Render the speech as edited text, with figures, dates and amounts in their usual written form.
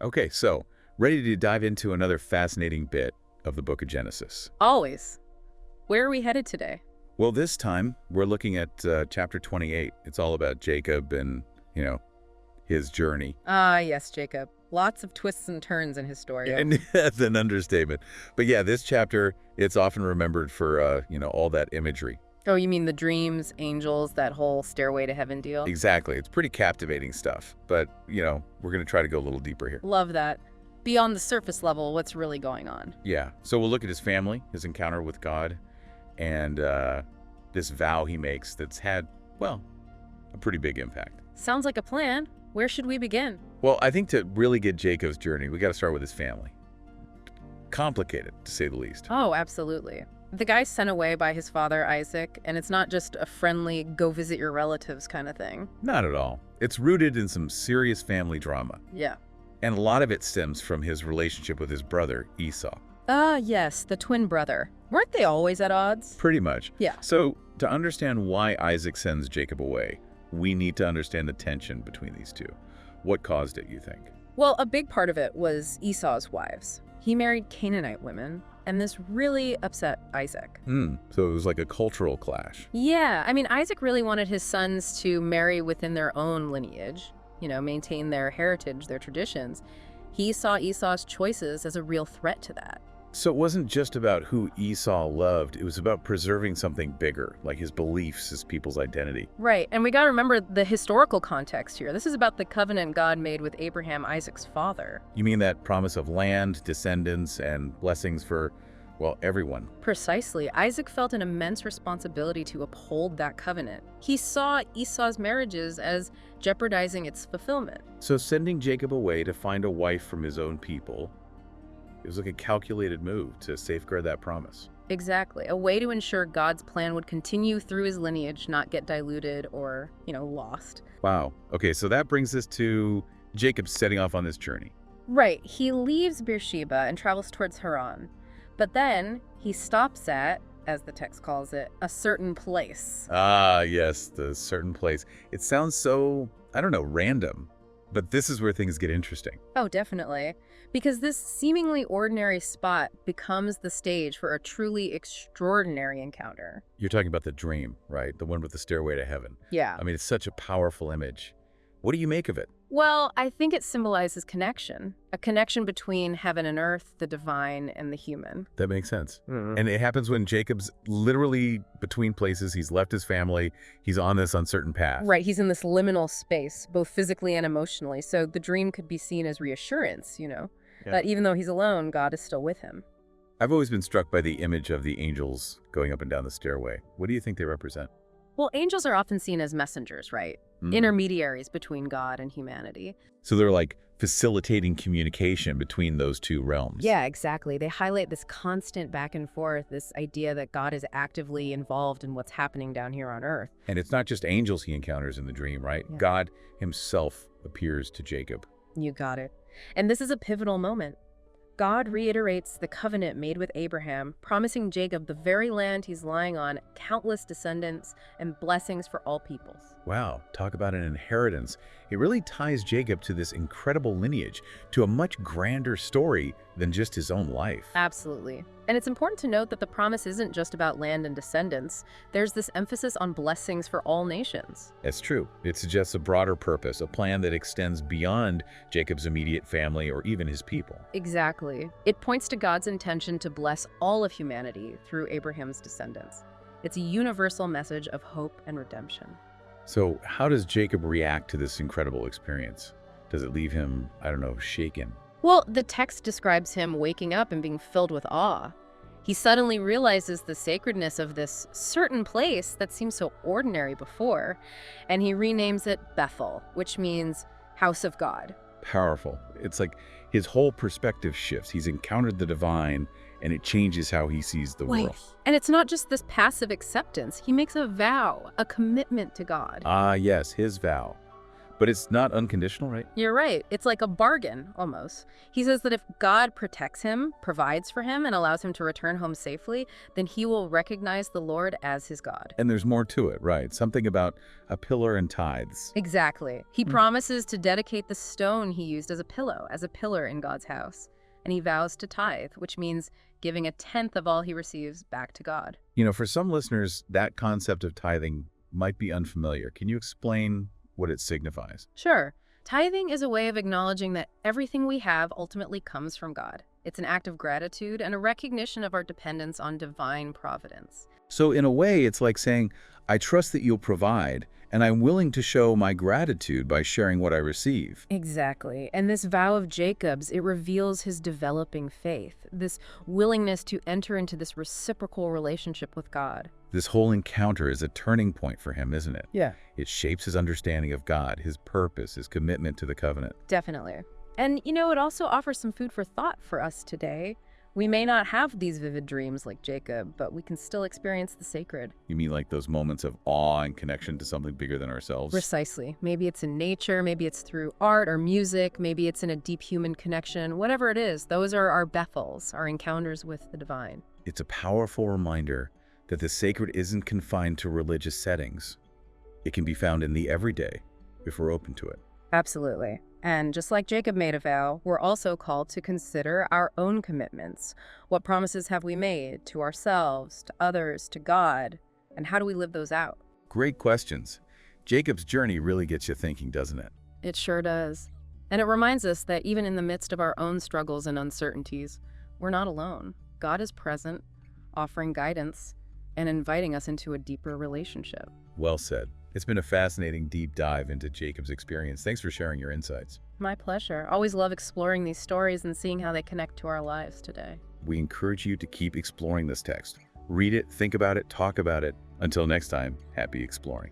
Okay, so ready to dive into another fascinating bit of the book of Genesis. Always. Where are we headed today? Well, this time we're looking at chapter 28. It's all about Jacob and, his journey. Ah, yes, Jacob. Lots of twists and turns in his story. And that's an understatement. But yeah, this chapter, it's often remembered for, all that imagery. Oh, you mean the dreams, angels, that whole stairway to heaven deal? Exactly. It's pretty captivating stuff. But, we're going to try to go a little deeper here. Love that. Beyond the surface level, what's really going on? Yeah. So we'll look at his family, his encounter with God, and this vow he makes that's had, well, a pretty big impact. Sounds like a plan. Where should we begin? Well, I think to really get Jacob's journey, we got to start with his family. Complicated, to say the least. Oh, absolutely. The guy's sent away by his father, Isaac, and it's not just a friendly, go visit your relatives kind of thing. Not at all. It's rooted in some serious family drama. Yeah. And a lot of it stems from his relationship with his brother, Esau. Ah, yes, the twin brother. Weren't they always at odds? Pretty much. Yeah. So, to understand why Isaac sends Jacob away, we need to understand the tension between these two. What caused it, you think? Well, a big part of it was Esau's wives. He married Canaanite women, and this really upset Isaac. So it was like a cultural clash. Yeah, I mean, Isaac really wanted his sons to marry within their own lineage, maintain their heritage, their traditions. He saw Esau's choices as a real threat to that. So it wasn't just about who Esau loved, it was about preserving something bigger, like his beliefs, his people's identity. Right, and we gotta remember the historical context here. This is about the covenant God made with Abraham, Isaac's father. You mean that promise of land, descendants, and blessings for, well, everyone? Precisely. Isaac felt an immense responsibility to uphold that covenant. He saw Esau's marriages as jeopardizing its fulfillment. So sending Jacob away to find a wife from his own people, it was like a calculated move to safeguard that promise. Exactly. A way to ensure God's plan would continue through his lineage, not get diluted or, lost. Wow. Okay, so that brings us to Jacob setting off on this journey. Right. He leaves Beersheba and travels towards Haran. But then he stops at, as the text calls it, a certain place. Ah, yes, the certain place. It sounds so, random. But this is where things get interesting. Oh, definitely. Because this seemingly ordinary spot becomes the stage for a truly extraordinary encounter. You're talking about the dream, right? The one with the stairway to heaven. Yeah. I mean, it's such a powerful image. What do you make of it? Well, I think it symbolizes connection. A connection between heaven and earth, the divine and the human. That makes sense. And it happens when Jacob's literally between places. He's left his family. He's on this uncertain path. Right, he's in this liminal space, both physically and emotionally. So the dream could be seen as reassurance, that even though he's alone, God is still with him. I've always been struck by the image of the angels going up and down the stairway. What do you think they represent? Well, angels are often seen as messengers, right? Intermediaries between God and humanity. So they're like facilitating communication between those two realms. Yeah, exactly. They highlight this constant back and forth, this idea that God is actively involved in what's happening down here on earth. And it's not just angels he encounters in the dream, right? Yeah. God himself appears to Jacob. You got it. And this is a pivotal moment. God reiterates the covenant made with Abraham, promising Jacob the very land he's lying on, countless descendants, and blessings for all peoples. Wow, talk about an inheritance. It really ties Jacob to this incredible lineage, to a much grander story than just his own life. Absolutely. And it's important to note that the promise isn't just about land and descendants. There's this emphasis on blessings for all nations. That's true. It suggests a broader purpose, a plan that extends beyond Jacob's immediate family or even his people. Exactly. It points to God's intention to bless all of humanity through Abraham's descendants. It's a universal message of hope and redemption. So how does Jacob react to this incredible experience? Does it leave him, shaken? Well, the text describes him waking up and being filled with awe. He suddenly realizes the sacredness of this certain place that seemed so ordinary before, and he renames it Bethel, which means house of God. Powerful. It's like his whole perspective shifts. He's encountered the divine, and it changes how he sees the world. And it's not just this passive acceptance. He makes a vow, a commitment to God. Ah, yes, his vow. But it's not unconditional, right? You're right. It's like a bargain, almost. He says that if God protects him, provides for him, and allows him to return home safely, then he will recognize the Lord as his God. And there's more to it, right? Something about a pillar and tithes. Exactly. He promises to dedicate the stone he used as a pillow, as a pillar in God's house. And he vows to tithe, which means giving a tenth of all he receives back to God. You know, for some listeners, that concept of tithing might be unfamiliar. Can you explain what it signifies? Sure. Tithing is a way of acknowledging that everything we have ultimately comes from God. It's an act of gratitude and a recognition of our dependence on divine providence. So in a way, it's like saying, I trust that you'll provide, and I'm willing to show my gratitude by sharing what I receive. Exactly. And this vow of Jacob's, it reveals his developing faith, this willingness to enter into this reciprocal relationship with God. This whole encounter is a turning point for him, isn't it? Yeah. It shapes his understanding of God, his purpose, his commitment to the covenant. Definitely. And, it also offers some food for thought for us today. We may not have these vivid dreams like Jacob, but we can still experience the sacred. You mean like those moments of awe and connection to something bigger than ourselves? Precisely. Maybe it's in nature, maybe it's through art or music, maybe it's in a deep human connection. Whatever it is, those are our Bethels, our encounters with the divine. It's a powerful reminder that the sacred isn't confined to religious settings. It can be found in the everyday if we're open to it. Absolutely. And just like Jacob made a vow, we're also called to consider our own commitments. What promises have we made to ourselves, to others, to God? And how do we live those out? Great questions. Jacob's journey really gets you thinking, doesn't it? It sure does. And it reminds us that even in the midst of our own struggles and uncertainties, we're not alone. God is present, offering guidance, and inviting us into a deeper relationship. Well said. It's been a fascinating deep dive into Jacob's experience. Thanks for sharing your insights. My pleasure. Always love exploring these stories and seeing how they connect to our lives today. We encourage you to keep exploring this text. Read it, think about it, talk about it. Until next time, happy exploring.